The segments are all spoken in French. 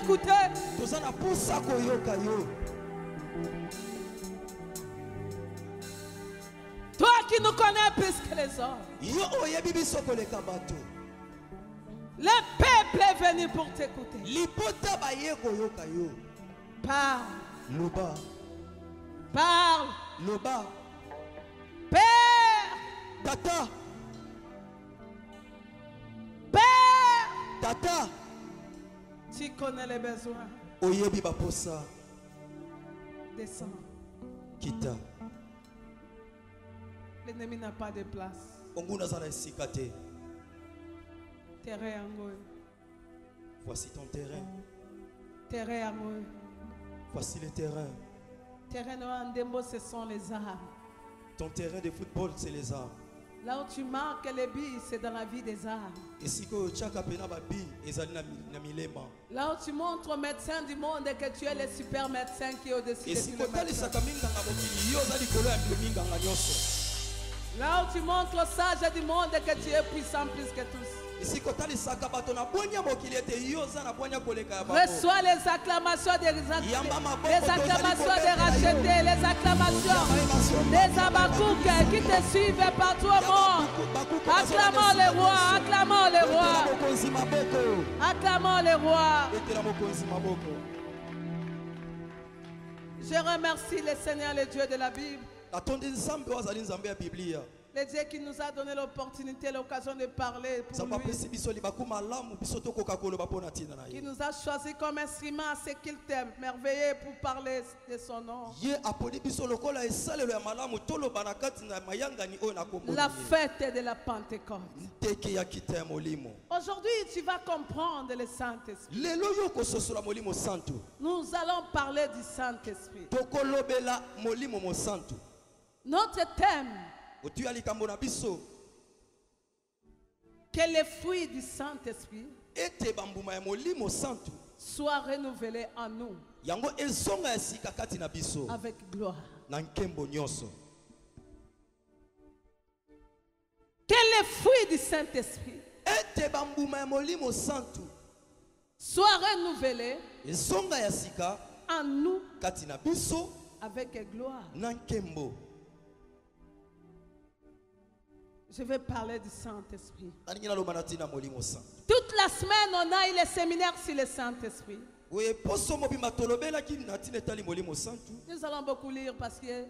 t'écouter. Toi qui nous connais plus que les hommes. Le peuple est venu pour t'écouter. Parle. Parle. Père. Tata. Père. Tata. Tu connais les besoins. Oyebi baposa. Descends. Kita. L'ennemi n'a pas de place. Onguna zana sikate. Terrain en haut. Voici ton terrain. Terrain en haut. Voici le terrain. Terrain en démo, ce sont les armes. Ton terrain de football, c'est les armes. Là où tu marques les billes, c'est dans la vie des armes. Là où tu montres aux médecins du monde que tu es le super médecin qui est au-dessus de tout le médecin. Là où tu montres aux sages du monde que tu es puissant plus que tous. Reçois les acclamations des acclamations des rachetés, les acclamations des Abakouk qui te suivent partout au monde. Acclamons les rois, acclamons les rois. Acclamons les rois. Je remercie le Seigneur, le Dieu de la Bible. Le Dieu qui nous a donné l'opportunité, l'occasion de parler pour lui. Qui nous a choisi comme instrument à ce qu'il t'aime, merveilleux pour parler de son nom. La fête de la Pentecôte. Aujourd'hui, tu vas comprendre le Saint-Esprit. Nous allons parler du Saint-Esprit. Notre thème, que les fruits du Saint-Esprit soient renouvelés en nous avec gloire. Que les fruits du Saint-Esprit soient renouvelés en nous avec gloire. Je vais parler du Saint-Esprit. Toute la semaine, on a eu les séminaires sur le Saint-Esprit. Nous allons beaucoup lire parce que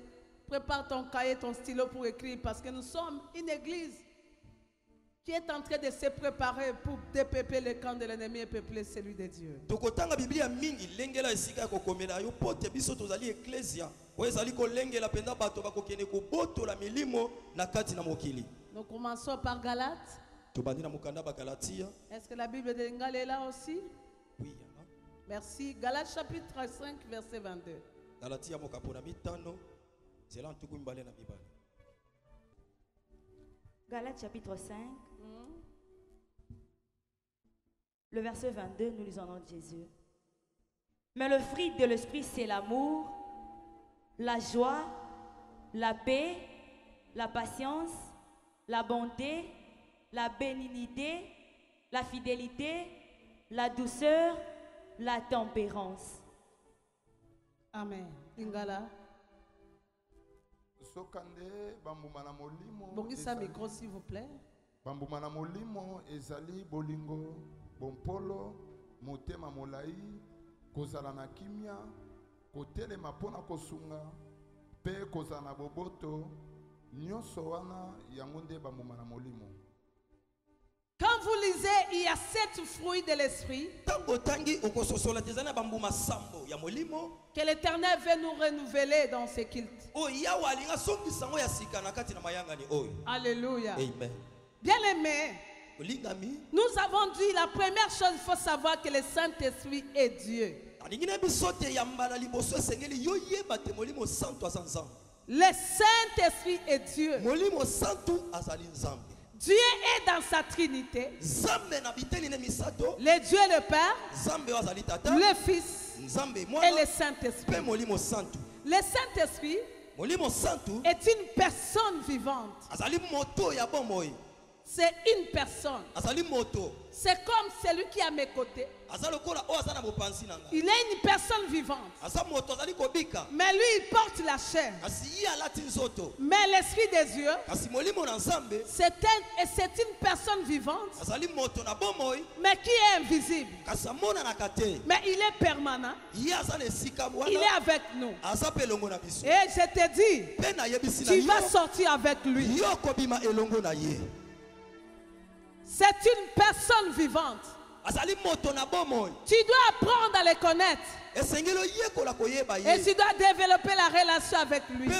prépare ton cahier, ton stylo pour écrire parce que nous sommes une église qui est en train de se préparer pour dépeupler le camp de l'ennemi et peupler celui de Dieu. Nous commençons par Galates. Est-ce que la Bible de Ngal est là aussi? Oui. Merci. Galates chapitre 5, verset 22. Galates chapitre 5. Le verset 22, nous lisons au nom de Jésus. Mais le fruit de l'esprit, c'est l'amour, la joie, la paix, la patience, la bonté, la bénignité, la fidélité, la douceur, la tempérance. Amen. Ingala. Bongisa micro s'il vous plaît. Bambumana molimo ezali bolingo bompolo motema molai kozala na kimia kotelema pona kosunga pe kozala na boboto nyonso wana yango nde bambumana molimo. Quand vous lisez, il y a 7 fruits de l'esprit que l'Éternel veut nous renouveler dans ce culte. Alléluia. Amen. Bien-aimés, nous avons dit la première chose, il faut savoir que le Saint-Esprit est Dieu. Le Saint-Esprit est Dieu. Dieu est dans sa Trinité. Le Dieu le Père, le Fils et le Saint-Esprit. Le Saint-Esprit est une personne vivante. C'est une personne. C'est comme celui qui est à mes côtés. Il est une personne vivante. Mais lui, il porte la chair. Mais l'esprit des yeux, c'est une personne vivante, mais qui est invisible. Mais il est permanent. Il est avec nous. Et je te dis, tu vas sortir avec lui. C'est une personne vivante. Tu dois apprendre à les connaître. Et tu dois développer la relation avec lui. Il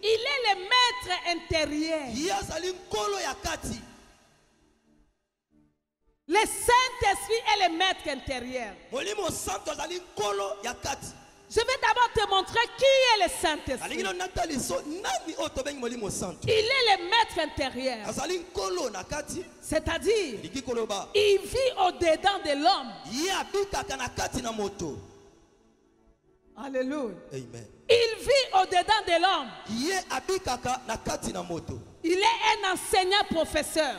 est le maître intérieur. Le Saint-Esprit est le maître intérieur. Je vais d'abord te montrer qui est le Saint-Esprit. Il est le maître intérieur. C'est-à-dire, il vit au-dedans de l'homme. Alléluia. Amen. Il vit au-dedans de l'homme. Il est un enseignant-professeur.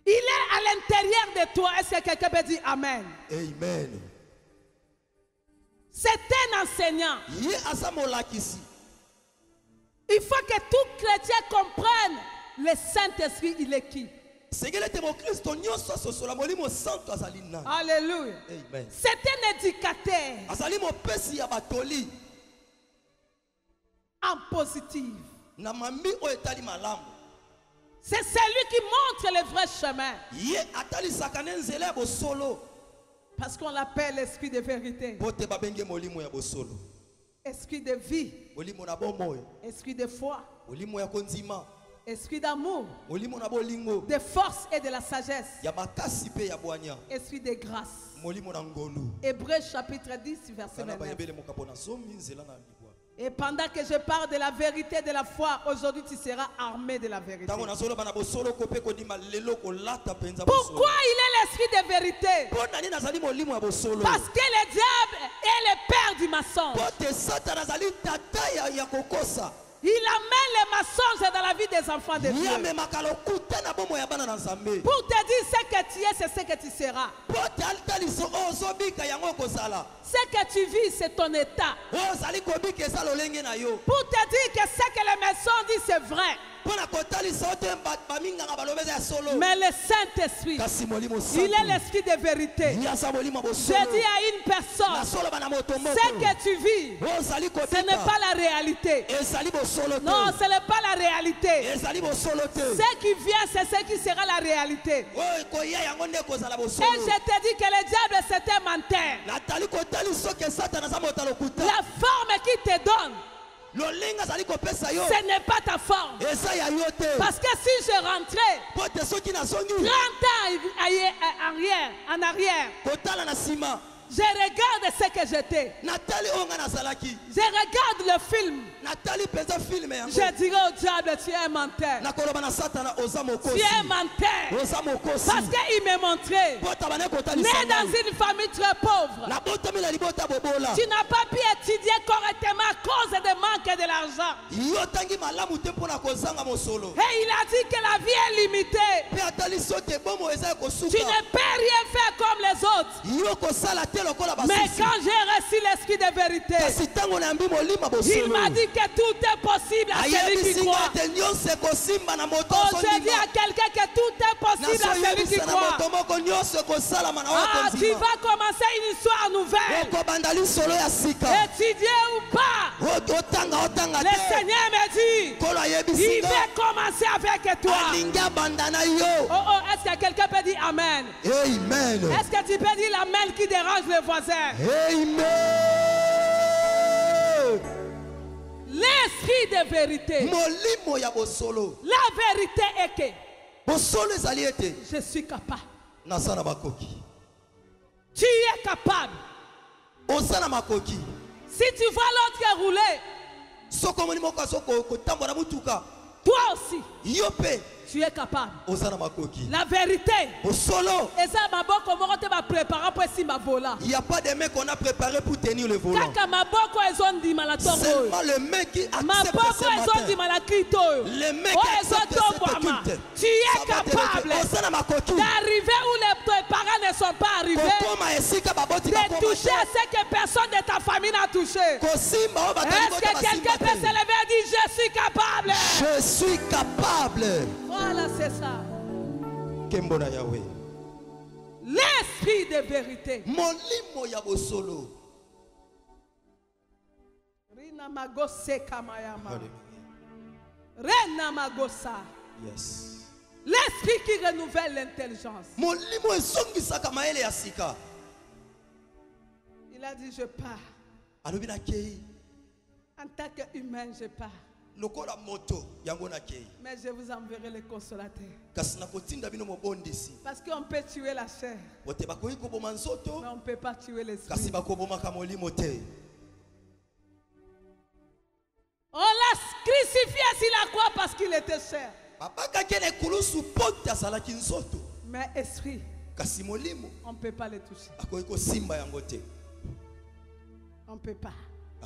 Il est à l'intérieur de toi. Est-ce que quelqu'un peut dire Amen? Amen. C'est un enseignant. Il faut que tout chrétien comprenne le Saint-Esprit, il est qui? Alléluia. Amen. C'est un éducateur en positif. C'est celui qui montre le vrai chemin. Parce qu'on l'appelle l'esprit de vérité. Esprit de vie. Esprit de foi. Esprit d'amour. De force et de la sagesse. Esprit de grâce. Hébreux chapitre 10 verset 29. Et pendant que je parle de la vérité de la foi, aujourd'hui tu seras armé de la vérité. Pourquoi il est l'esprit de vérité? Parce que le diable est le père du mensonge. Il amène les mensonges dans la vie des enfants de Dieu. Pour te dire ce que tu es, c'est ce que tu seras. Ce que tu vis, c'est ton état. Pour te dire que ce que les médecins disent, c'est vrai. Mais le Saint-Esprit, il est l'esprit de vérité. Je dis à une personne, ce que tu vis, ce n'est pas la réalité. Non, ce n'est pas la réalité. Ce qui vient, c'est ce qui sera la réalité. Et je te dis que le diable, c'est un menteur. La forme qu'il te donne, ce n'est pas ta forme. Parce que si je rentrais 30 ans en arrière, je regarde ce que j'étais. Je regarde le film. Je dirais au diable, tu es un menteur. Tu es un menteur. Parce qu'il m'a montré, né dans une famille très pauvre, tu n'as pas pu étudier correctement à cause de manque de l'argent. Et il a dit que la vie est limitée. Tu ne peux rien faire comme les autres. Mais quand j'ai reçu l'esprit de vérité, il m'a dit que tout est possible à celui qui croit. Oh, je dis à quelqu'un que tout est possible à celui qui croit. Ah, tu vas commencer une histoire nouvelle. Étudier ou pas, le Seigneur me dit, il va commencer avec toi. Oh, est-ce que quelqu'un peut dire Amen? Amen. Est-ce que tu peux dire l'amen qui dérange le voisin? Amen. L'esprit de vérité. La vérité est que je suis capable. Tu es capable. Si tu vois l'autre rouler, Toi aussi, Yope. tu es capable. Ozana makoki. La vérité. Au solo. Et ça, ma boko, comment tu vas préparer pour si ma vola. Il n'y a pas de mec qu'on a préparé pour tenir le volant. Kaka ma boko, ils ont dit malatongo. Seulement le mec qui Ma accepte boko, ce ils ont dit matin. malakrito. Le mec qui accepte cette culte. Tu es capable Ozana makoki. d'arriver où tes parents ne sont pas arrivés. Kokoma esika baboti De toucher ce que personne de ta famille n'a touché. Kosimba o batali Est-ce que quelqu'un peut se lever et dire je suis capable? Je suis capable. Voilà, c'est ça. Kembona Yahweh. L'esprit de vérité. Molimo ya bosolo. Rina magose kamayama. Hallelujah. Rena magosa. Yes. L'esprit qui renouvelle l'intelligence. Molimo esongisaka maele ya sika. Il a dit je pars. Alobi na kei. En tant qu'humain, je pars. Lokola moto yango na kei. Mais je vous enverrai le consolateur. Kasi na kotinda bino mobondisi. Parce qu'on peut tuer la chair, Bote bakoki koboma nzoto. mais on ne peut pas tuer Kasi l'esprit. bakobomaka molimo te. On l'a crucifié sur la croix parce qu'il était cher. Babakaki na ekulusu pote asalaki nzoto. Mais esprit, Kasi molimo on ne peut pas le toucher. akoki kosimba yango te. On ne peut pas.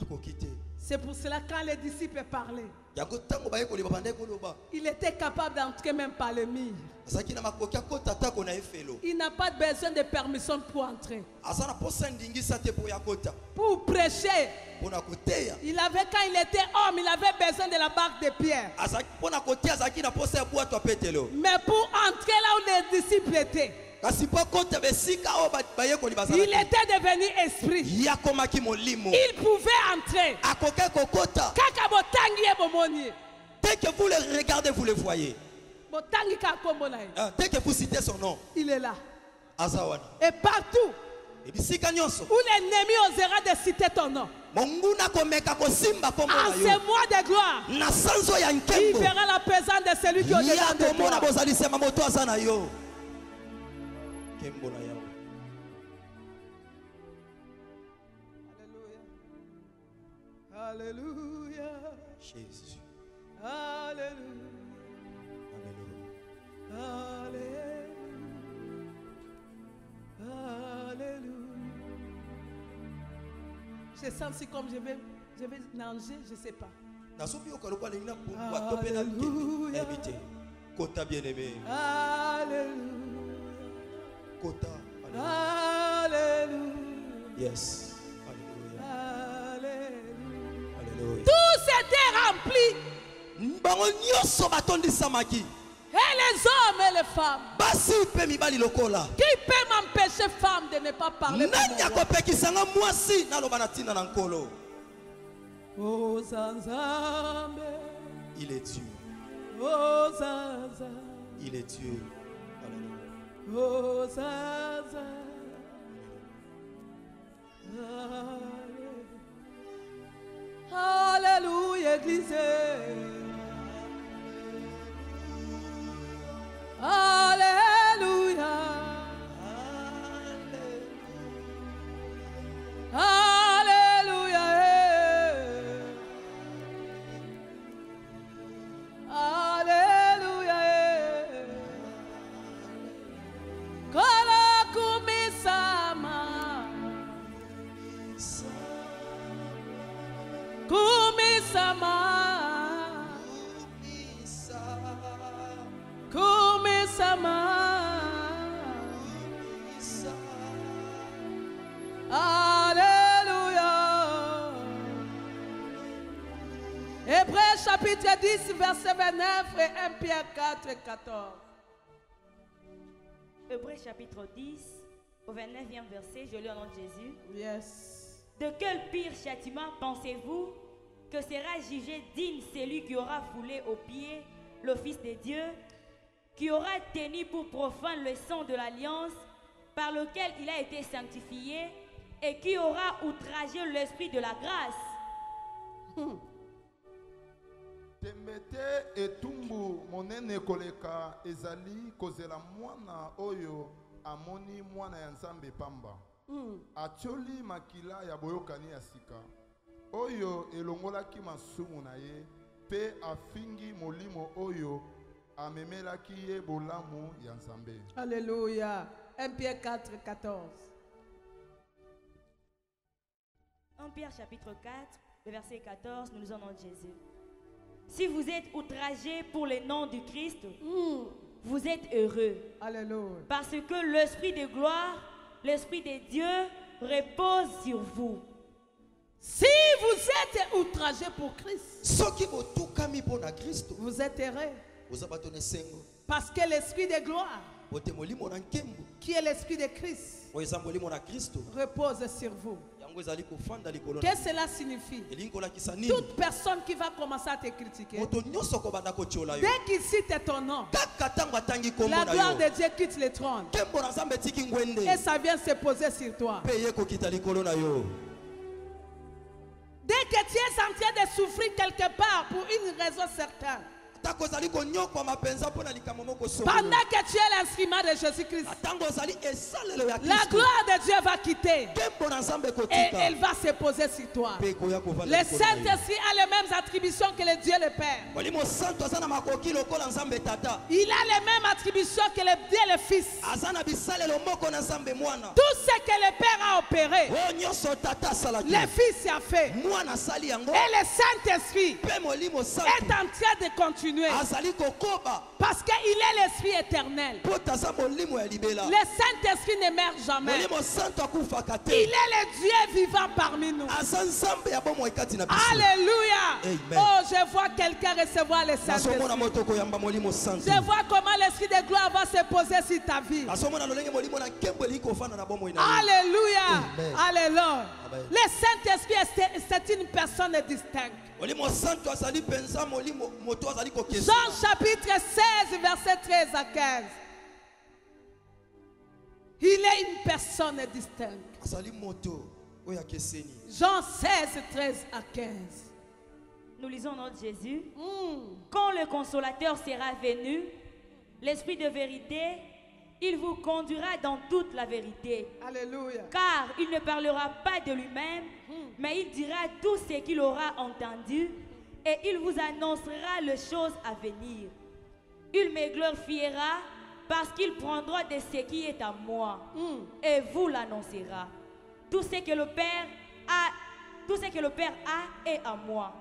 Akoki te. C'est pour cela quand les disciples parlaient, Yango tango baye koloba bande koloba. il était capable d'entrer même par le mur. Azaki na makoki akota tako na efelo. Il n'a pas besoin de permission pour entrer. Azana posa ndingisa te po yakota. Pour prêcher, Pona koteya. il avait, quand il était homme, il avait besoin de la barque de pierre. Azaki pona koteya azaki na posa ya bwato petelo. Mais pour entrer là où les disciples étaient, Kasi po kota besika o baye koli il bazala. était devenu esprit. Yakomaki molimo. Il pouvait entrer. Akoke kokota. Kaka botangi ye bomoni. Dès que vous le regardez, vous le voyez. Botangi ka kombo na ye. Dès que vous citez son nom, Il est là. Azawana. Et partout Et bisika nyonso. où l'ennemi osera de citer ton nom, Monguna komeka kosimba kombo en na ce yo. mois de gloire, Na sanzo ya il nkembo. verra la présence de celui qui est au-dedans Ya de komona toi. bozali sema moto azana yo. Kembo na yawe. Alléluia. Jésus. Alléluia. Alléluia. Alléluia. Alléluia. Je sens si comme je vais nager, je ne sais pas. Nasobi okaloba lingina pungwa topena Alléluia. invité. Kota bien-aimé. Alléluia. Kota. Alléluia. Yes. Alléluia. Alléluia. Alléluia. Tout s'était rempli. Bango nyonso batondi samaki. Et les hommes et les femmes. Basi pe mibali lokola. Qui peut m'empêcher, femme, de ne pas parler pour Nani mon roi? akopekisanga mwasi naloba na ntina na nkolo. Oh Zanzambe, Il est Dieu. oh Zanzambe, Il est Dieu. Alléluia. oh Zanzambe. Alléluia, Église. Alléluia. Alléluia. Alléluia. Kola kumisama. Kumisama. Kumisama. Alléluia. Hébreux chapitre 10, verset 29 et 1 Pierre 4 et 14. Hébreux chapitre 10, au 29e verset, je lis au nom de Jésus. Yes. De quel pire châtiment pensez-vous que sera jugé digne celui qui aura foulé aux pieds le Fils de Dieu, qui aura tenu pour profane le sang de l'alliance par lequel il a été sanctifié et qui aura outragé l'esprit de la grâce? Tembete etumbu monene koleka ezali kozela mwana oyo amoni mwana ya Nzambe pamba. Atioli makila ya boyokani ya sika oyo elongolaki masumu na ye pe afingi molimo oyo amemelaki ye bolamu ya Nzambe. Alléluia. 1 Pierre 4, 14. 1 Pierre chapitre 4, le verset 14, nous lisons au nom de Jésus. Si vous êtes outragés pour le nom du Christ, vous êtes heureux. Alléluia. Parce que l'Esprit de gloire, l'Esprit de Dieu repose sur vous. Si vous êtes outragés pour Christ, vous êtes heureux. Parce que l'Esprit de gloire, qui est l'Esprit de Christ, repose sur vous. Qu'est-ce que cela signifie? Toute personne qui va commencer à te critiquer, dès qu'il cite ton nom, la gloire de Dieu quitte le trône et ça vient se poser sur toi. Dès que tu es en train de souffrir quelque part pour une raison certaine, pendant que tu es l'instrument de Jésus-Christ, la gloire de Dieu va quitter et elle va se poser sur toi. Le Saint-Esprit a les mêmes attributions que le Dieu le Père. Il a les mêmes attributions que le Dieu le Fils. Tout ce que le Père a opéré, le Fils a fait. Et le Saint-Esprit est en train de continuer. Parce qu'il est l'Esprit éternel. Le Saint-Esprit ne meurt jamais. Il est le Dieu vivant parmi nous. Alléluia. Oh, je vois quelqu'un recevoir le Saint-Esprit. Je vois comment l'Esprit de gloire va se poser sur ta vie. Alléluia. Alléluia. Le Saint-Esprit, c'est une personne distincte. Jean chapitre 16, verset 13 à 15. Il est une personne distincte. Jean 16, 13 à 15. Nous lisons au nom de Jésus. Quand le consolateur sera venu, l'Esprit de vérité, il vous conduira dans toute la vérité. Alléluia. Car il ne parlera pas de lui-même, mais il dira tout ce qu'il aura entendu et il vous annoncera les choses à venir. Il me glorifiera parce qu'il prendra de ce qui est à moi et vous l'annoncera. Tout ce que le Père a est à moi.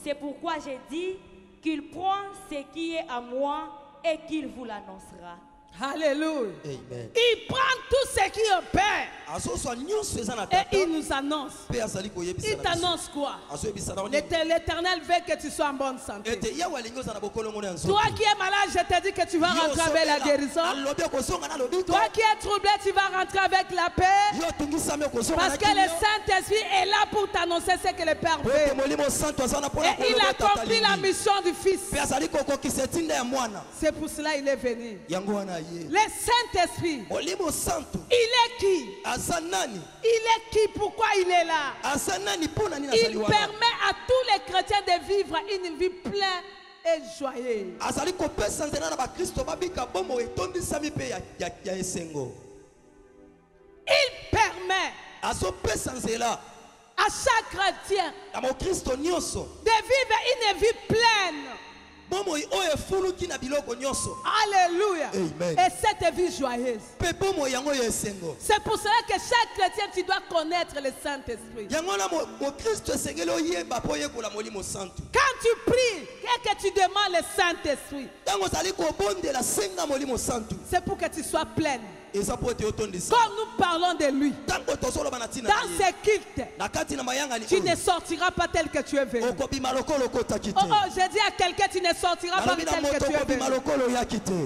C'est pourquoi j'ai dit qu'il prend ce qui est à moi et qu'il vous l'annoncera. Alléluia. Amen. Il prend tout ce qui opère et il nous annonce. Il t'annonce quoi? L'Éternel veut que tu sois en bonne santé. Toi qui es malade, je te dis que tu vas rentrer avec la guérison. Toi qui es troublé, tu vas rentrer avec la paix. Parce que le Saint-Esprit est là pour t'annoncer ce que le Père veut. Et il accomplit la mission du Fils. C'est pour cela qu'il est venu. Le Saint-Esprit, il est qui? Il est qui? Pourquoi il est là? Il permet à tous les chrétiens de vivre une vie pleine et joyeuse. Il permet à chaque chrétien de vivre une vie pleine. Alléluia. Amen. Et cette vie joyeuse. C'est pour cela que chaque chrétien, tu dois connaître le Saint-Esprit. Quand tu pries et que tu demandes le Saint-Esprit, c'est pour que tu sois pleine. Comme nous parlons de lui, dans ce culte, tu ne sortiras pas tel que tu es venu. Je dis à quelqu'un, tu ne sortiras pas tel que tu es venu.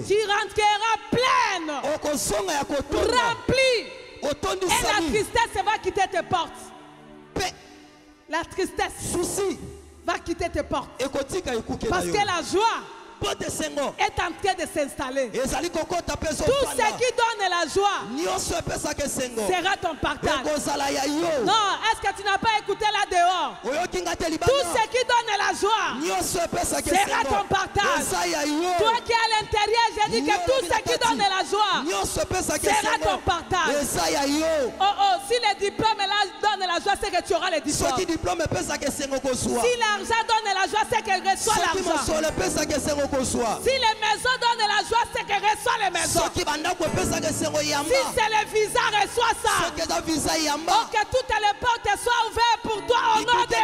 Tu rentreras pleine, remplie, et la tristesse va quitter tes portes. La tristesse va quitter tes portes. Parce que la joie est en train de s'installer. Tout ce qui donne la joie sera ton partage. Non, est-ce que tu n'as pas écouté là dehors? Tout ce qui donne la joie sera ton partage. Toi qui es à l'intérieur, je dis que tout ce qui donne la joie sera ton partage. Si le diplôme là donne la joie, c'est que tu auras le diplôme. Si l'argent donne la joie, c'est que reçoit l'argent. Si les maisons donnent de la joie, c'est que reçoit les maisons. Si c'est le visa, reçoit ça. Oh, que toutes les portes soient ouvertes pour toi au nom de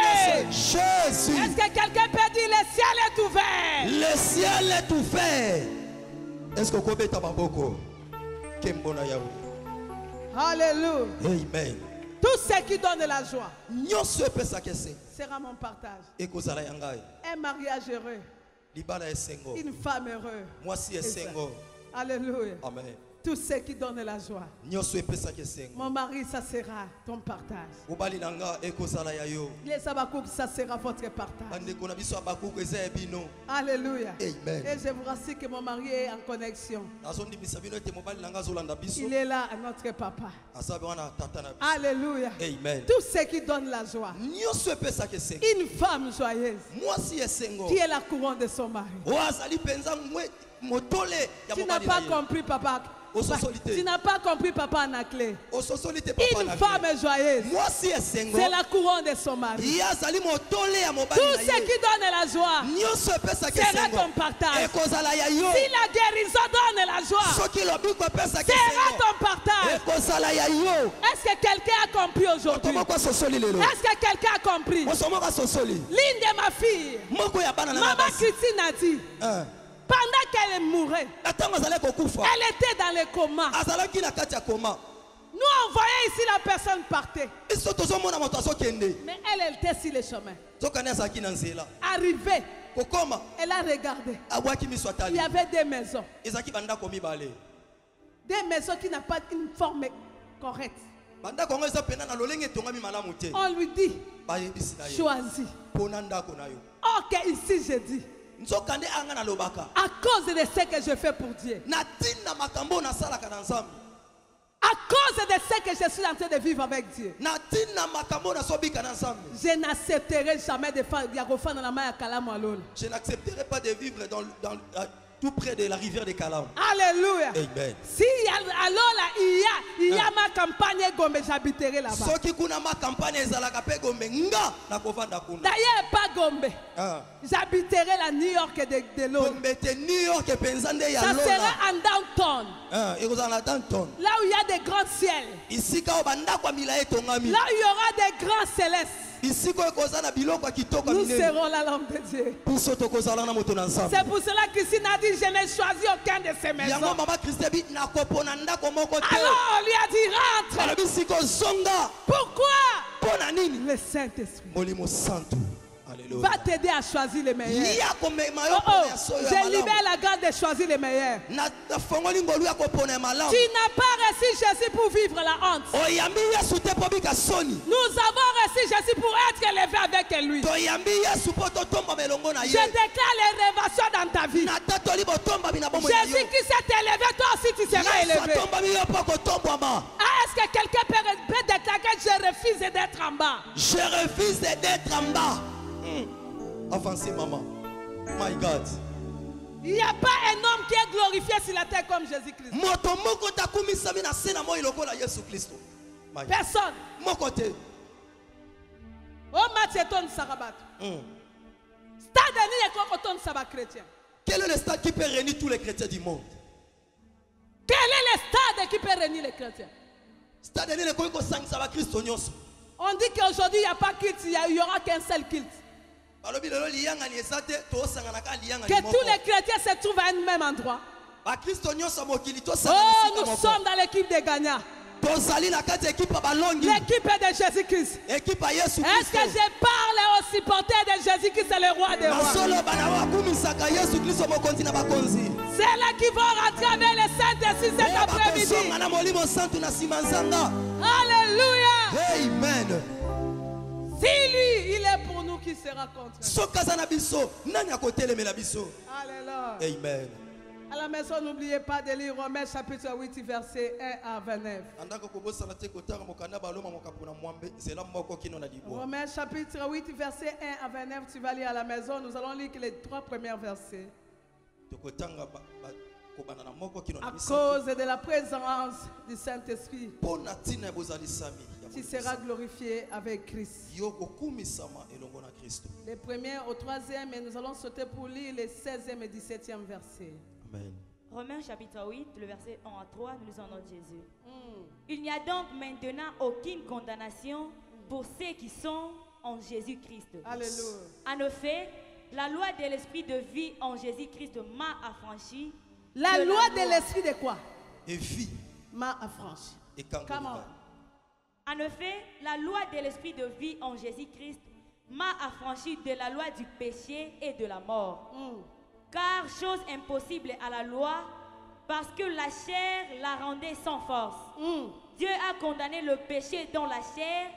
Jésus. Est-ce que quelqu'un peut dire le ciel est ouvert? Le ciel est ouvert. Est-ce que vous pouvez tababoko? Alléluia. Amen. Tout ce qui donne de la joie sera mon partage. Un mariage heureux. Une femme heureuse. Alléluia. Amen. Tout ce qui donne de la joie. Mon mari, ça sera ton partage. Les abakouk, ça sera votre partage. Alléluia. Amen. Et je vous rassure que mon mari est en connexion. Il est là, notre papa. Alléluia. Amen. Tout ce qui donne la joie. Une femme joyeuse qui est la couronne de son mari. Tu n'as pas compris, papa. Tu n'as pas compris, papa Anaklé. Une femme joyeuse, c'est la couronne de son mari. Tout ce qui donne la joie sera ton partage. Si la guérison donne la joie, sera ton partage. Est-ce que quelqu'un a compris aujourd'hui? Est-ce que quelqu'un a compris? L'une de ma fille, maman Christine a dit, pendant qu'elle mourait, elle était dans le coma. Nous on voyait ici la personne partait. Mais elle était sur le chemin. Arrivée, elle a regardé. Il y avait des maisons. Des maisons qui n'ont pas une forme correcte. On lui dit, choisis. Ok, ici je dis, à cause de ce que je fais pour Dieu, à cause de ce que je suis en train de vivre avec Dieu, je n'accepterai jamais de faire dans la main à Kalamoualoul. Je n'accepterai pas de vivre tout près de la rivière de Kalam. Alléluia. Amen. Si alors là, il y a ma campagne Gombe, j'habiterai là-bas. D'ailleurs, pas Gombe. J'habiterai la New York de l'eau. Ça sera en downtown. Là où il y a des grands ciels. Là où il y aura des grands célestes. Nous serons la langue de Dieu. C'est pour cela que Christine a dit, je n'ai choisi aucun de ces maisons. Alors on lui a dit, rentre. Pourquoi? Le Saint-Esprit va t'aider à choisir les meilleurs. Je libère la grâce de choisir les meilleurs. Tu n'as pas reçu Jésus pour vivre la honte. Nous avons reçu Jésus pour être élevé avec lui. Je déclare l'élévation dans ta vie. Jésus qui s'est élevé, toi aussi tu seras élevé. Est-ce que quelqu'un peut déclarer que je refuse d'être en bas? Je refuse d'être en bas. Avancez, maman. My God. Il n'y a pas un homme qui est glorifié sur la terre comme Jésus-Christ. Personne. Mon côté. Oh, Mathéton Sarabat. Stade de Sabat chrétien. Quel est le stade qui peut réunir tous les chrétiens du monde? Quel est le stade qui peut réunir les chrétiens? Stade de on dit qu'aujourd'hui il n'y a pas culte, il n'y aura qu'un seul culte. Que tous les chrétiens se trouvent à un même endroit. Oh, nous sommes dans l'équipe des gagnants. L'équipe de Jésus-Christ. Est-ce que je parle aux supporters de Jésus-Christ, c'est le roi des rois? C'est là qui vont rentrer avec le Saint-Esprit cet après-midi. Alléluia. Amen. Si lui, il est pour nous, qui sera contre nous? Alléluia. Amen. À la maison, n'oubliez pas de lire Romains chapitre 8, verset 1 à 29. Romains chapitre 8, verset 1 à 29, tu vas lire à la maison. Nous allons lire les 3 premiers versets. À cause de la présence du Saint-Esprit, tu seras glorifié avec Christ. Les premiers au troisième, et nous allons sauter pour lire les 16e et 17e versets. Amen. Romains chapitre 8, le verset 1 à 3, nous lisons notre Jésus. Il n'y a donc maintenant aucune condamnation pour ceux qui sont en Jésus-Christ. Alléluia. En effet, la loi de l'esprit de vie en Jésus-Christ m'a affranchi. La loi de l'esprit de quoi? Et vie. M'a affranchi. Et quand Come on. En effet, la loi de l'esprit de vie en Jésus-Christ m'a affranchi de la loi du péché et de la mort. Car chose impossible à la loi, parce que la chair la rendait sans force. Dieu a condamné le péché dans la chair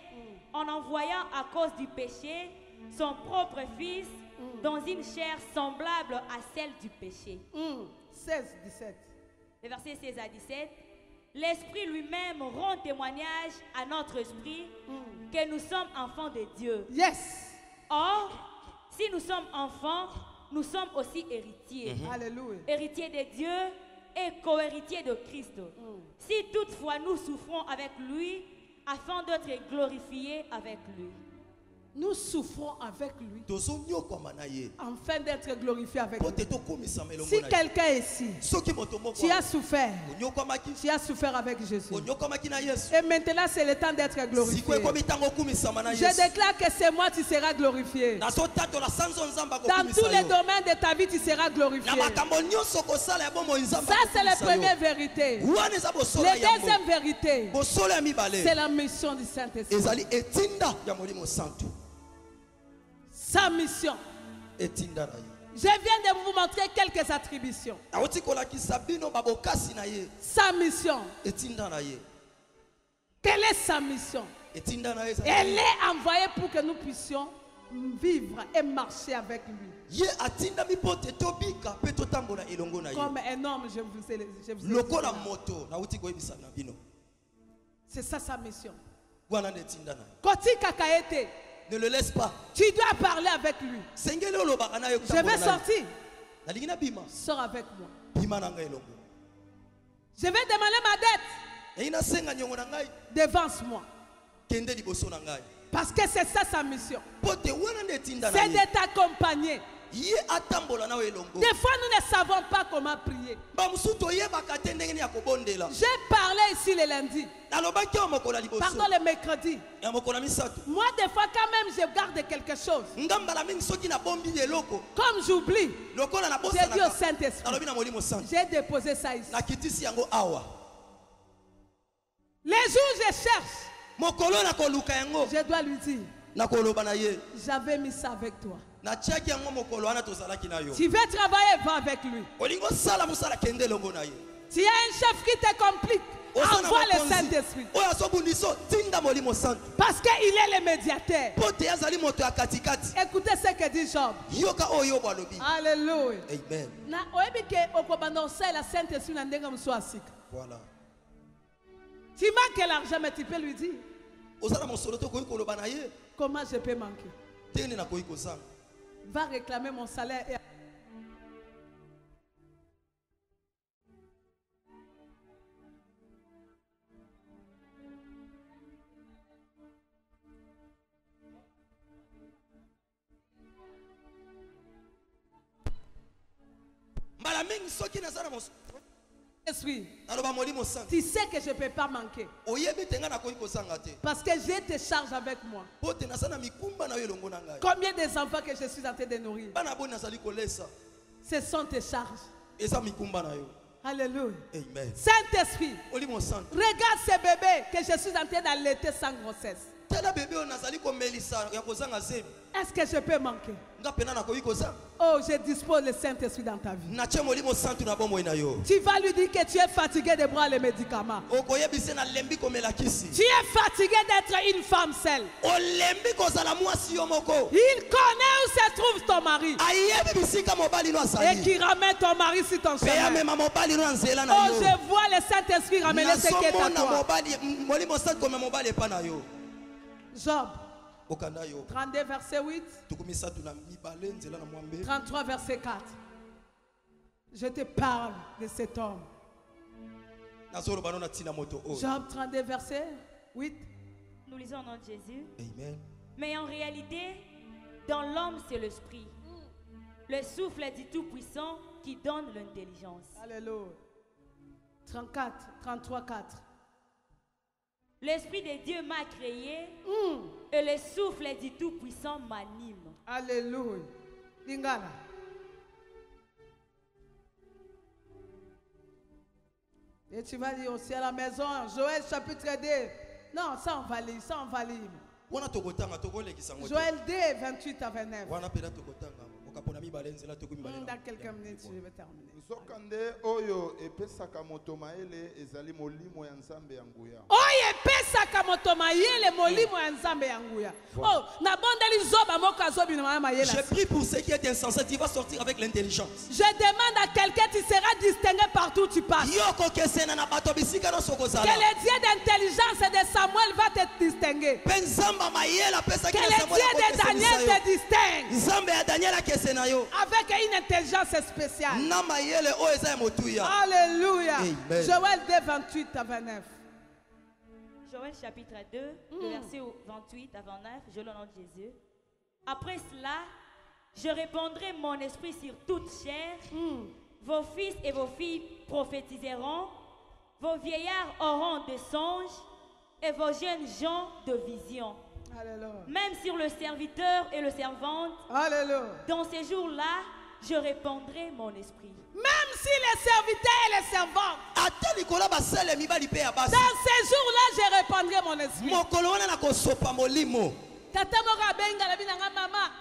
en envoyant à cause du péché son propre Fils dans une chair semblable à celle du péché. 16, 17. Le verset 16 à 17. L'Esprit lui-même rend témoignage à notre esprit que nous sommes enfants de Dieu. Yes. Or, si nous sommes enfants, nous sommes aussi héritiers. Alléluia. Héritiers de Dieu et co-héritiers de Christ. Si toutefois nous souffrons avec lui, afin d'être glorifiés avec lui. Nous souffrons avec lui afin d'être glorifiés avec lui. Si quelqu'un est ici, tu as souffert avec Jésus. Et maintenant c'est le temps d'être glorifié. Je déclare que c'est moi, tu seras glorifié. Dans tous les domaines de ta vie, tu seras glorifié. Ça c'est la première vérité. La deuxième vérité, c'est la mission du Saint-Esprit. Sa mission. Je viens de vous montrer quelques attributions. Sa mission. Quelle est sa mission? Elle est envoyée pour que nous puissions vivre et marcher avec lui. Comme un homme, je vous ai dit. C'est ça sa mission. Koti Kakaete. Ne le laisse pas. Tu dois parler avec lui. Je vais sortir. Sors avec moi. Je vais demander ma dette. Devance-moi. Parce que c'est ça sa mission. C'est de t'accompagner. Des fois, nous ne savons pas comment prier. J'ai parlé ici le lundi. Pardon, le mercredi. Moi, des fois, quand même, je garde quelque chose. Comme j'oublie, j'ai dit au Saint-Esprit, j'ai déposé ça ici. Les jours, je cherche. Je dois lui dire, j'avais mis ça avec toi. Tu veux travailler, va avec lui. Tu as un chef qui te complique, envoie le Saint-Esprit. Parce qu'il est le médiateur. Écoutez ce que dit Job. Alléluia. Voilà. Tu manques l'argent, mais tu peux lui dire. Comment je peux manquer? Va réclamer mon salaire. Et... Esprit, tu sais que je ne peux pas manquer. Parce que j'ai tes charges avec moi. Combien des enfants que je suis en train de nourrir? Ce sont tes charges. Alléluia. Amen. Saint-Esprit, regarde ces bébés que je suis en train d'allaiter sans grossesse. Est-ce que je peux manquer? Oh, je dispose le Saint-Esprit dans ta vie. Tu vas lui dire que tu es fatigué de boire les médicaments. Tu es fatigué d'être une femme seule. Il connaît où se trouve ton mari. Et qui ramène ton mari sur ton chemin. Oh, je vois le Saint-Esprit ramener ce qui est à toi. Job 32 verset 8, 33 verset 4. Je te parle de cet homme. Job 32, verset 8. Nous lisons au nom de Jésus. Amen. Mais en réalité, dans l'homme, c'est l'esprit. Le souffle du Tout-Puissant qui donne l'intelligence. Alléluia. 34, 33, 4. L'Esprit de Dieu m'a créé et le souffle du Tout-Puissant m'anime. Alléluia. Lingala. Et tu vas dire aussi à la maison, Joël chapitre 2. Non, ça on va lire, ça on va lire. Joël 2, 28 à 29. Dans quelques minutes, je vais terminer. Oyo epesaka moto maele ezali molimo ya Nzambe ya nguya. Oyo epesaka moto maele molimo ya Nzambe ya nguya. Oh, na bondeli zoba moko azobi na mayela. Je prie pour ceux qui est insensé, tu vas sortir avec l'intelligence. Je demande à quelqu'un, tu seras distingué partout où tu passes. Que le Dieu d'intelligence de Samuel va te distinguer. Que le Dieu de Daniel te distingue. Avec une intelligence spéciale. Alléluia. Joël 2, 28 à 29. Joël chapitre 2, verset 28 à 29, je le nom de Jésus. Après cela, je répandrai mon esprit sur toute chair. Vos fils et vos filles prophétiseront. Vos vieillards auront des songes et vos jeunes gens de visions. Alléluia. Même sur le serviteur et le servante. Alléluia. Dans ces jours-là, je répandrai mon esprit. Même si les serviteurs et les servantes. Dans ces jours-là, je répandrai mon esprit. Tata moka benga la binanga mama.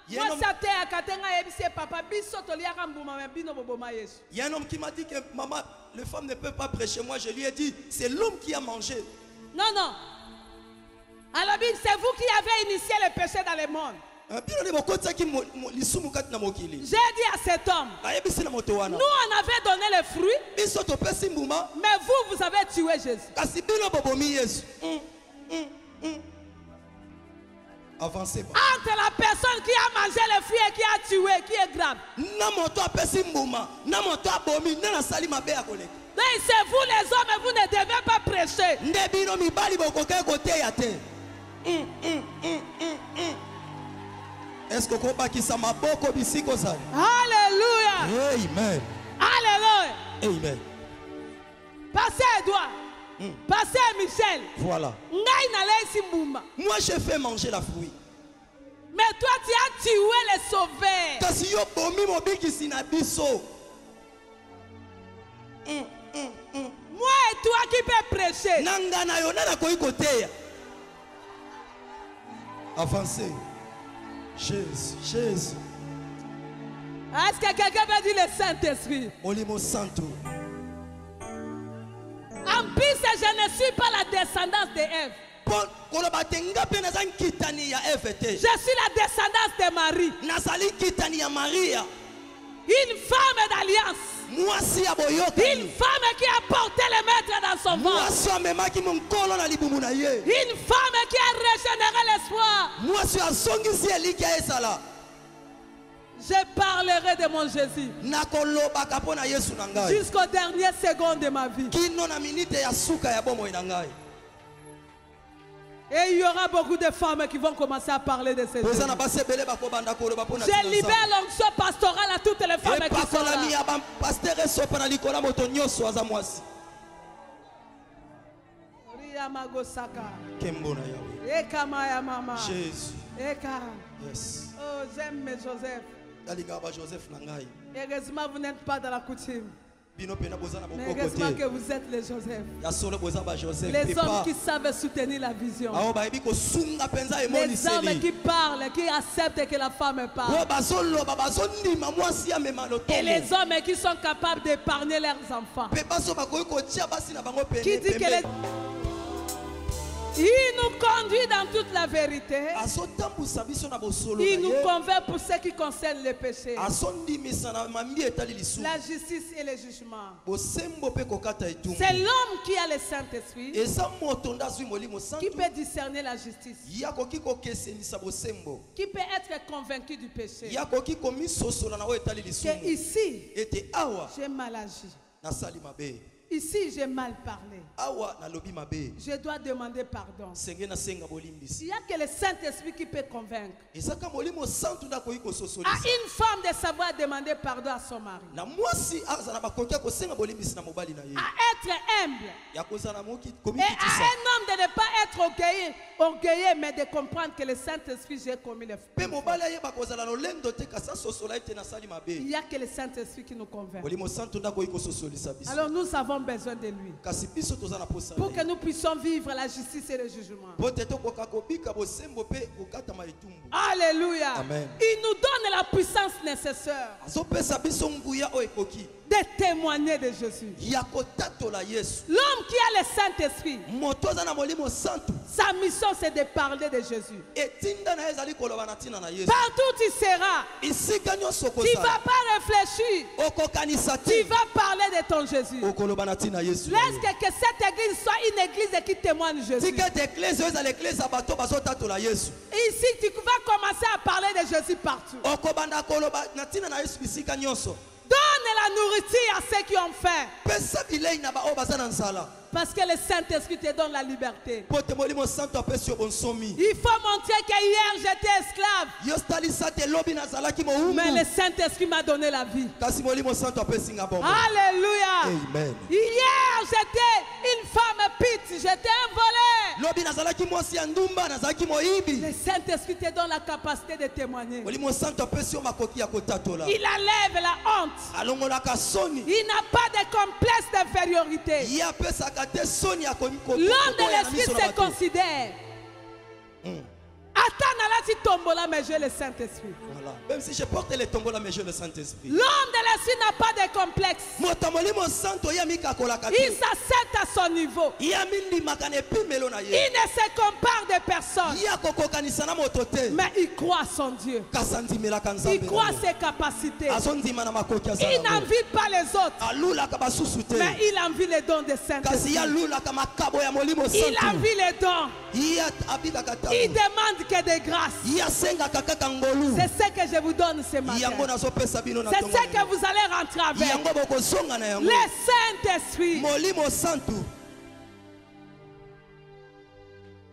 Moi ça te akatenga yebise papa biso toliaka mbuma mabino boboma Yesu. Il y a un homme qui m'a dit que maman, les femmes ne peuvent pas prêcher. Moi je lui ai dit, c'est l'homme qui a mangé. Non, non. Alors c'est vous qui avez initié le péché dans le monde. J'ai dit à cet homme, nous on avait donné le fruit, mais vous avez tué Jésus. Avancez. Entre la personne qui a mangé le fruit et qui a tué, qui est grave. Mais c'est vous les hommes et vous ne devez pas prêcher. Est-ce que Alléluia. Amen. Alléluia. Amen. Passez Edouard. Passez Michel. Voilà. Moi je fais manger la fruit. Mais toi tu as tué les sauveurs. Moi et toi qui peux prêcher. Avancez. Jésus, Jésus. Est-ce que quelqu'un veut dire le Saint-Esprit? Olimo Santo. En plus, je ne suis pas la descendance de Ève. Je suis la descendance de Marie. Une femme d'alliance. Une femme qui a porté le maître dans son ventre. Une femme qui a régénéré l'espoir. Je parlerai de mon Jésus jusqu'aux dernières secondes de ma vie. Et il y aura beaucoup de femmes qui vont commencer à parler de ces Jésus. Je libère l'onction pastorale à toutes les femmes qui sont là. Jésus. Yes. Oh, j'aime Joseph. Heureusement, vous n'êtes pas dans la coutume. Mais heureusement que vous êtes les Joseph. Les hommes qui savent soutenir la vision. Les hommes qui parlent, qui acceptent que la femme parle. Et les hommes qui sont capables d'épargner leurs enfants. Qui dit que les... Il nous conduit dans toute la vérité. Il nous convainc pour ce qui concerne les péchés, la justice et le jugement. C'est l'homme qui a le Saint-Esprit qui peut discerner la justice, qui peut être convaincu du péché. Que ici, j'ai mal agi. Ici, j'ai mal parlé. Je dois demander pardon. Il n'y a que le Saint-Esprit qui peut convaincre. À une femme de savoir demander pardon à son mari. À être humble. Et à un homme de ne pas être orgueilleux, mais de comprendre que le Saint-Esprit, j'ai commis les fautes. Il n'y a que le Saint-Esprit qui nous convainc. Alors nous avons besoin de lui pour que nous puissions vivre la justice et le jugement. Alléluia. Amen. Il nous donne la puissance nécessaire de témoigner de Jésus. L'homme qui a le Saint-Esprit, sa mission c'est de parler de Jésus. Partout où tu seras, tu ne vas pas réfléchir, tu vas parler de ton Jésus. Laisse que cette église soit une église qui témoigne Jésus. Ici tu vas commencer à parler de Jésus partout. Donne la nourriture à ceux qui ont faim. Parce que le Saint-Esprit te donne la liberté. Il faut montrer que hier j'étais esclave, mais le Saint-Esprit m'a donné la vie. Alléluia. Amen. Hier j'étais une femme pite, j'étais un voleur. Le Saint-Esprit te donne la capacité de témoigner. Il enlève la honte. Il n'a pas de complexe d'infériorité. L'homme de l'esprit se considère. Mais j'ai le Saint-Esprit. Voilà. Même si je porte les tombeaux là, mais j'ai le Saint-Esprit. L'homme de l'esprit n'a pas de complexe. Il s'accepte à son niveau. Il ne se compare de personne. Mais il croit à son Dieu. Il croit à ses capacités. Il n'envie pas les autres. Mais il envie les dons de Saint-Esprit. Il envie les dons. Il demande que des grâces. C'est ce que je vous donne ce matin. C'est ce que vous allez rentrer avec. Le Saint-Esprit.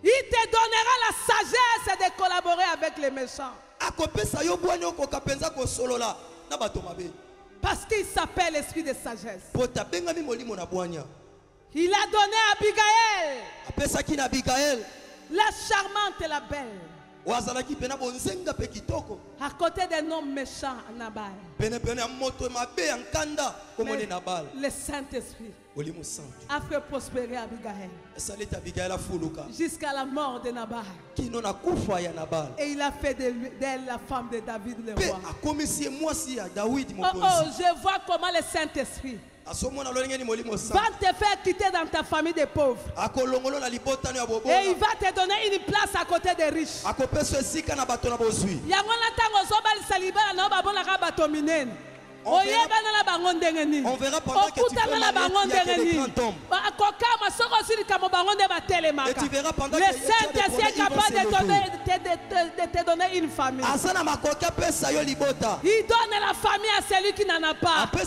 Il te donnera la sagesse de collaborer avec les méchants. Parce qu'il s'appelle l'esprit de sagesse. Il a donné à Abigaël, la charmante et la belle, à côté d'un homme méchant, Nabal. Le Saint-Esprit a fait prospérer Abigaël jusqu'à la mort de Nabal. Et il a fait d'elle la femme de David le roi. Oh, je vois comment le Saint-Esprit va te faire quitter dans ta famille des pauvres. Et il va te donner une place à côté des riches. On verra pendant que tu fais mariage, il y a que des grands hommes. Et tu verras pendant que le Saint-Esprit est capable de te donner une famille. Il donne la famille à celui qui n'en a pas. Il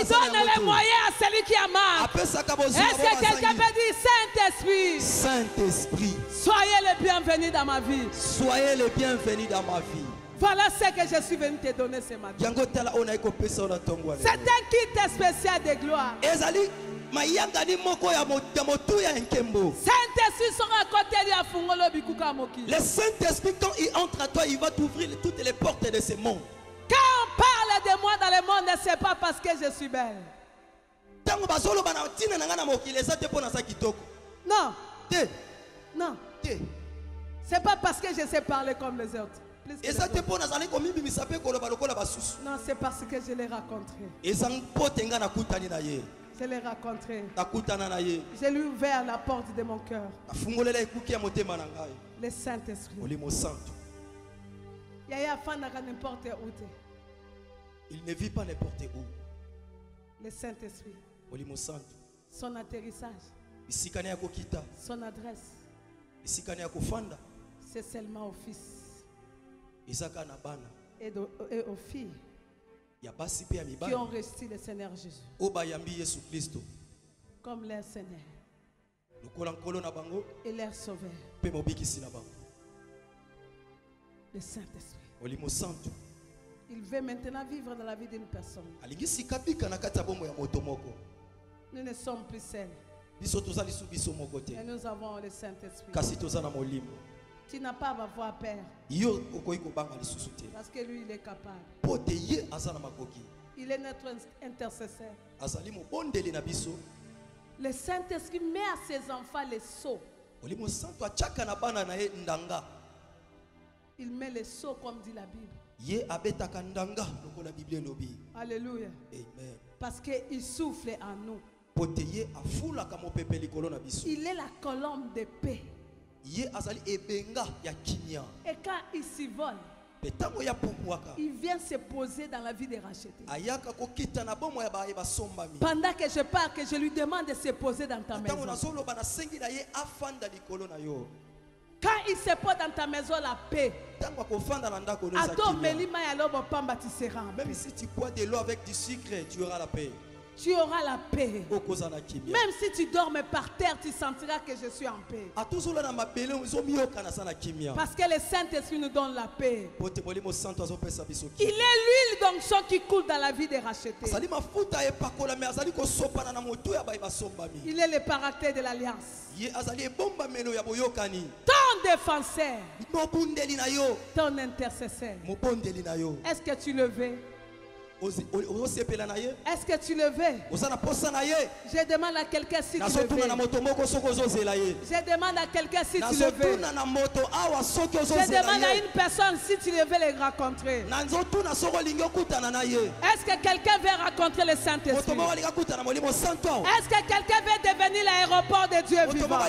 donne les moyens à celui qui a mal. Est-ce que quelqu'un peut dire Saint-Esprit? Saint-Esprit, soyez le bienvenu dans ma vie. Soyez le bienvenu dans ma vie. Voilà ce que je suis venu te donner ce matin. C'est un kit spécial de gloire. Saint-Esprit sera à côté de Fungolo Bikuka Moki. Le Saint-Esprit, quand il entre à toi, il va t'ouvrir toutes les portes de ce monde. Quand on parle de moi dans le monde, ce n'est pas parce que je suis belle. Non. Non. C'est pas parce que je sais parler comme les autres. Non, c'est parce que je l'ai rencontré. Je l'ai rencontré. J'ai lui ouvert la porte de mon cœur. Le Saint-Esprit. N'importe où. Il ne vit pas n'importe où. Le Saint-Esprit. Son atterrissage. Son adresse. C'est seulement au Fils. Et aux filles qui ont reçu le Seigneur Jésus comme leur Seigneur et leur Sauveur. Le Saint-Esprit. Il veut maintenant vivre dans la vie d'une personne. Nous ne sommes plus seuls. Et nous avons le Saint-Esprit. Tu n'as pas à avoir peur. Parce que lui, il est capable. Il est notre intercesseur. Le Saint-Esprit met à ses enfants les sceaux. Il met les sceaux comme dit la Bible. Alléluia. Amen. Parce qu'il souffle en nous. Il est la colombe de paix. Et quand il s'y vole, il vient se poser dans la vie des rachetés. Pendant que je parle, que je lui demande de se poser dans ta maison. Quand il se pose dans ta maison, la paix. Même si tu bois de l'eau avec du sucre, tu auras la paix. Tu auras la paix. Même si tu dors par terre, tu sentiras que je suis en paix. Parce que le Saint-Esprit nous donne la paix. Il est l'huile d'onction qui coule dans la vie des rachetés. Il est le paraclet de l'alliance. Ton défenseur. Ton intercesseur. Est-ce que tu le veux? Est-ce que tu le veux? Je demande à quelqu'un si tu le veux. Je demande à quelqu'un si tu le veux. Je demande à une personne si tu le veux les rencontrer. Est-ce que quelqu'un veut rencontrer le Saint-Esprit? Est-ce que quelqu'un veut devenir l'aéroport de Dieu vivant?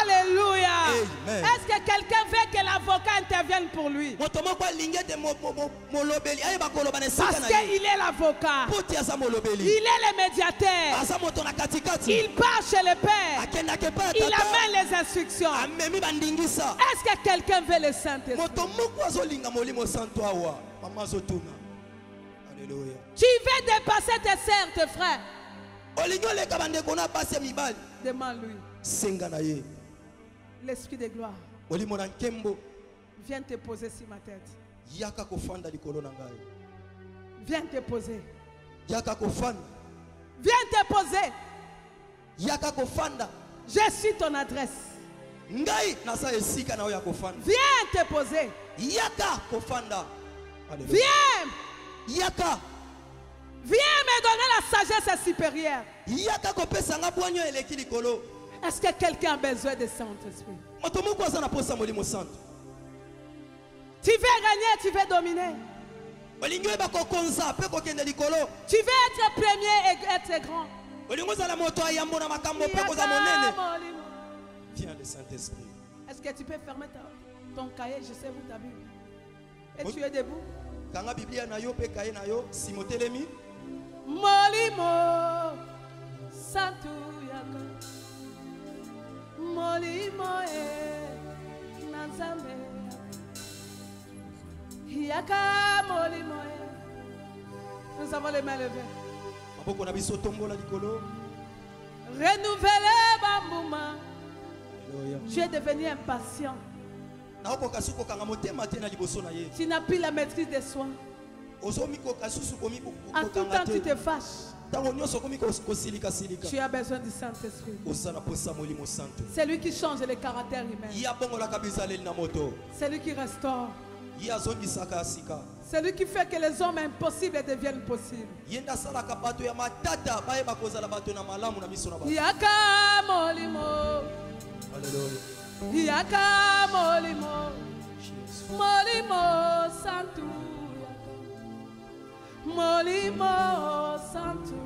Alléluia. Est-ce que quelqu'un veut que l'avocat intervienne pour lui? Parce qu'il est l'avocat. Il est le médiateur. Il part chez le Père. Il amène les instructions. Est-ce que quelqu'un veut le Saint-Esprit? Tu veux dépasser tes sœurs, tes frères. Demande-lui. L'Esprit de gloire viens te poser sur ma tête. Viens te poser. Viens te poser. Je suis ton adresse. Viens te poser. Viens. Viens me donner la sagesse supérieure. Est-ce que quelqu'un a besoin de Saint-Esprit? Tu veux régner, tu veux dominer. Tu veux être premier et être grand. Viens le Saint-Esprit. Est-ce que tu peux fermer ton cahier? Je sais où ta Bible. Et tu es debout. Molimo Santu Yaka Molimo Nanzambe Yaka Molimo. Nous avons les mains levées. Renouveler Bambouma. Tu es devenu impatient. Tu n'as plus la maîtrise des soins. En tout temps tu te fâches. Tu as besoin du Saint-Esprit. C'est lui qui change les caractères humains. C'est lui qui restaure. C'est lui qui fait que les hommes impossibles deviennent possibles. Yaka Molimo. Yaka Molimo. Molimo Santu. Molimo Santu.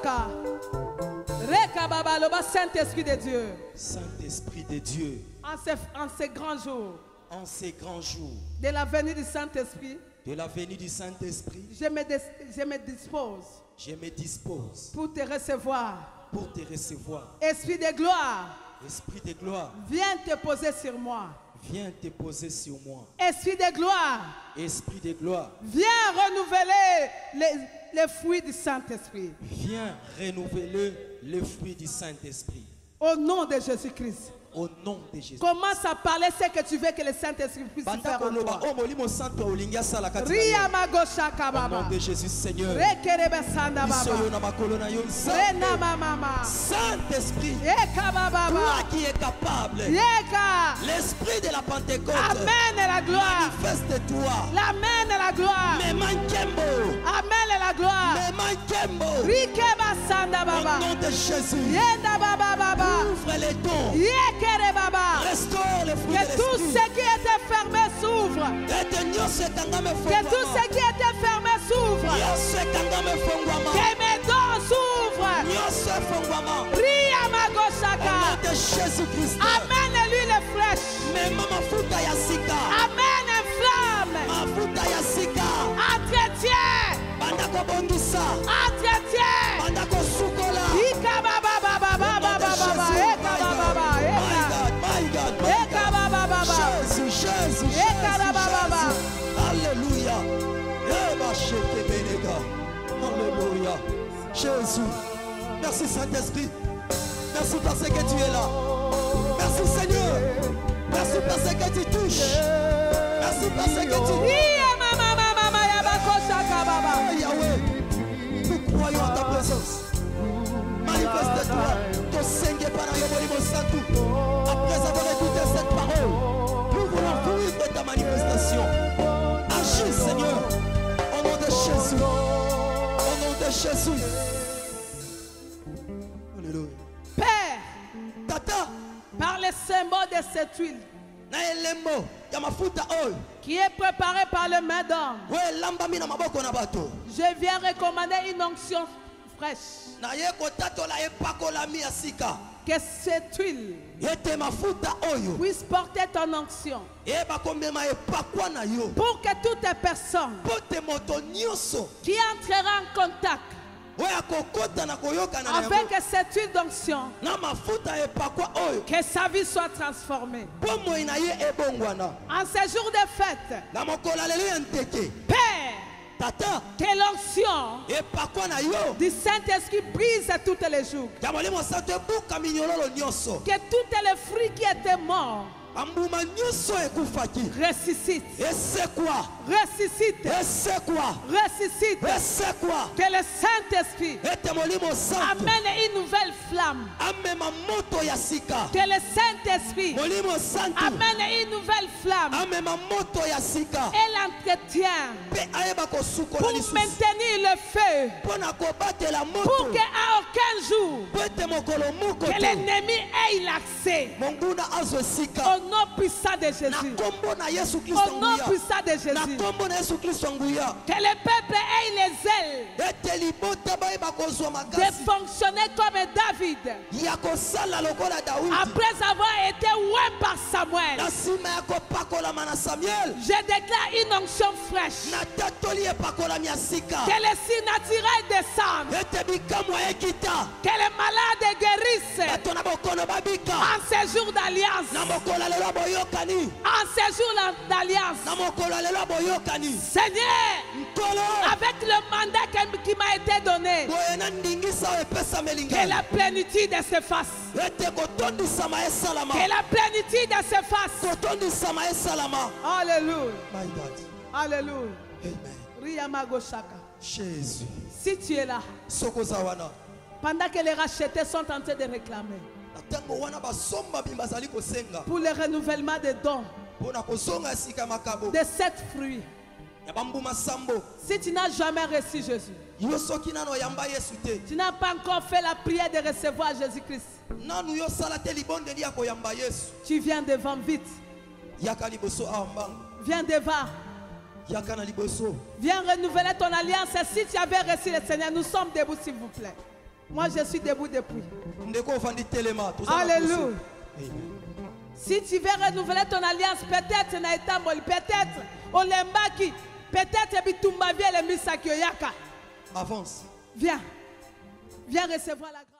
Shaka. Rekababa, le Saint-Esprit de Dieu. Saint-Esprit de Dieu. En ces grands jours. En ces grands jours. De la venue du Saint-Esprit. De la venue du Saint-Esprit. Je me dispose. Je me dispose. Pour te recevoir. Pour te recevoir. Esprit de gloire. Esprit de gloire. Viens te poser sur moi. Viens te poser sur moi. Esprit de gloire. Esprit de gloire. Viens renouveler les fruits du Saint-Esprit. Viens renouveler les fruits du Saint-Esprit. Au nom de Jésus-Christ. Au nom de Jésus. Commence à parler ce que tu veux que le Saint-Esprit puisse faire en toi. Au nom de Jésus, Seigneur. Saint-Esprit, toi qui es capable. L'esprit de la Pentecôte. Amen la gloire. Manifeste-toi. Amen la gloire. Amen la gloire. Au nom de Jésus. Ouvre les dons. Restaure les fruits de l'esprit. Que tout ce qui était fermé s'ouvre. Que tout ce qui était fermé s'ouvre. Que mes dons s'ouvrent. Prie à ma goshaka. Amène l'huile fraîche. Amène une flamme. Entretien. Jésus. Alléluia. Alléluia. Jésus. Merci Saint-Esprit. Merci parce que tu es là. Merci Seigneur. Merci parce que tu touches. Merci parce que tu Yahweh, nous croyons en ta présence. Manifeste-toi. Ton Seigneur par après avoir écouté cette parole, nous voulons jouir de ta manifestation. Agis Seigneur. Au nom de Jésus. Au nom de Jésus. Alléluia. Père, Tata, par le symbole de cette huile qui est préparée par le main d'homme, je viens recommander une onction fraîche. Que cette huile puisse porter ton onction. Pour que toutes les personnes qui entreront en contact avec cette huile d'onction, que sa vie soit transformée. En ces jours de fête, Père, que l'onction du Saint-Esprit brise tous les jours. Que tous les fruits qui étaient morts ressuscite. Ressuscite. Ressuscite. Que le Saint-Esprit amène une nouvelle flamme. Que le Saint-Esprit amène une nouvelle flamme. Et l'entretien pour maintenir le feu. Pour qu'à aucun jour que l'ennemi ait l'accès. Au nom puissant de Jésus. Au nom puissant de Jésus. Que le peuple ait les ailes de fonctionner comme David. Après avoir été oint par Samuel, je déclare une onction fraîche. Que les signes naturels descendent. Que les malades guérissent. En ces jours d'alliance. En ces jours d'alliance. Seigneur, avec le mandat qui m'a été donné, que la plénitude se fasse. Que la plénitude se fasse. Alléluia. Alléluia. Jésus. Si tu es là, pendant que les rachetés sont en train de réclamer pour le renouvellement des dons de cette fruit, si tu n'as jamais reçu Jésus, tu n'as pas encore fait la prière de recevoir Jésus-Christ, tu viens devant vite. Viens devant. Viens renouveler ton alliance. Si tu avais reçu le Seigneur, nous sommes debout s'il vous plaît. Moi, je suis debout depuis. Alléluia. Alléluia. Si tu veux renouveler ton alliance, peut-être peut-être on l'embaki, peut-être bitumba vient le misaki yaka. Avance. Viens. Viens recevoir la grâce.